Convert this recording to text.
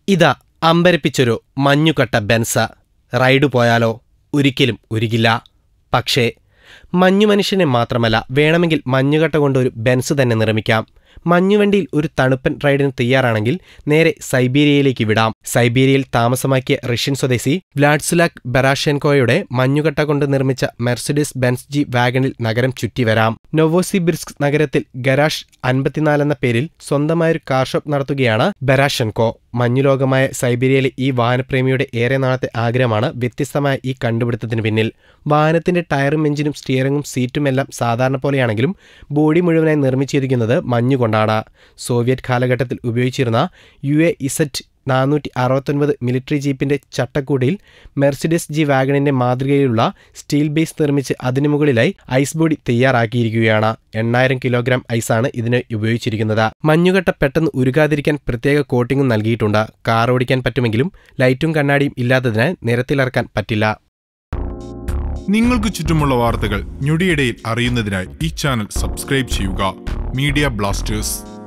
ഇതാ അമ്പരപ്പിച്ചൊരു മഞ്ഞുകട്ട ബെൻസ. റൈഡ് പോയാലോ? ഒരിക്കലും ഉരുകില്ല. പക്ഷേ മഞ്ഞുമനുഷ്യനെ മാത്രമല്ല, വേണമെങ്കിൽ മഞ്ഞുകട്ട കൊണ്ടൊരു ബെൻസ് തന്നെ നിർമ്മിക്കാം. മഞ്ഞുവണ്ടിയിൽ ഒരു തണുപ്പൻ റൈഡിന് തയ്യാറാണെങ്കിൽ നേരെ സൈബീരിയയിലേക്ക് വിടാം. സൈബീരിയയിൽ താമസമാക്കിയ റഷ്യൻ സ്വദേശി വ്ലാഡിസ്ലാവ് ബെറാഷെൻകോയുടെ മഞ്ഞുകട്ട കൊണ്ട് നിർമ്മിച്ച മെർസിഡീസ് ബെൻസ് ജി വാഗണിൽ നഗരം ചുറ്റിവരാം. നൊവോസിബിർസ്ക് നഗരത്തിൽ ഗരാഷ് 54 എന്ന പേരിൽ സ്വന്തമായൊരു കാർഷോപ്പ് നടത്തുകയാണ് ബെറാഷെൻകോ. മഞ്ഞുലോകമായ സൈബീരിയയിലെ ഈ വാഹനപ്രേമിയുടെ ഏറെ നാളത്തെ ആഗ്രഹമാണ് വ്യത്യസ്തമായ ഈ കണ്ടുപിടുത്തത്തിന് പിന്നിൽ. വാഹനത്തിന്റെ ടയറും എഞ്ചിനും സ്റ്റിയറിംഗും സീറ്റുമെല്ലാം സാധാരണ പോലെയാണെങ്കിലും ബോഡി മുഴുവനായി നിർമ്മിച്ചിരിക്കുന്നത് മഞ്ഞുകൊണ്ടാണ്. സോവിയറ്റ് കാലഘട്ടത്തിൽ ഉപയോഗിച്ചിരുന്ന UAZ-469 മിലിറ്ററി ജീപ്പിന്റെ ചട്ടക്കൂടിൽ മെർസിഡീസ് ജി വാഗണിന്റെ മാതൃകയിലുള്ള സ്റ്റീൽ ബേസ് നിർമ്മിച്ച് അതിനു മുകളിലായി ഐസ് ബോഡി തയ്യാറാക്കിയിരിക്കുകയാണ്. 8000 കിലോഗ്രാം ഐസാണ് ഇതിന് ഉപയോഗിച്ചിരിക്കുന്നത്. മഞ്ഞുകട്ട പെട്ടെന്ന് ഉരുകാതിരിക്കാൻ പ്രത്യേക കോട്ടിംഗും നൽകിയിട്ടുണ്ട്. കാർ ഓടിക്കാൻ പറ്റുമെങ്കിലും ലൈറ്റും കണ്ണാടിയും ഇല്ലാത്തതിനാൽ നിരത്തിലിറക്കാൻ പറ്റില്ല. നിങ്ങൾക്ക് ചുറ്റുമുള്ള വാർത്തകൾ ഞൊടിയിടയിൽ അറിയുന്നതിനായി ഈ ചാനൽ സബ്സ്ക്രൈബ് ചെയ്യുക. Media Blasters.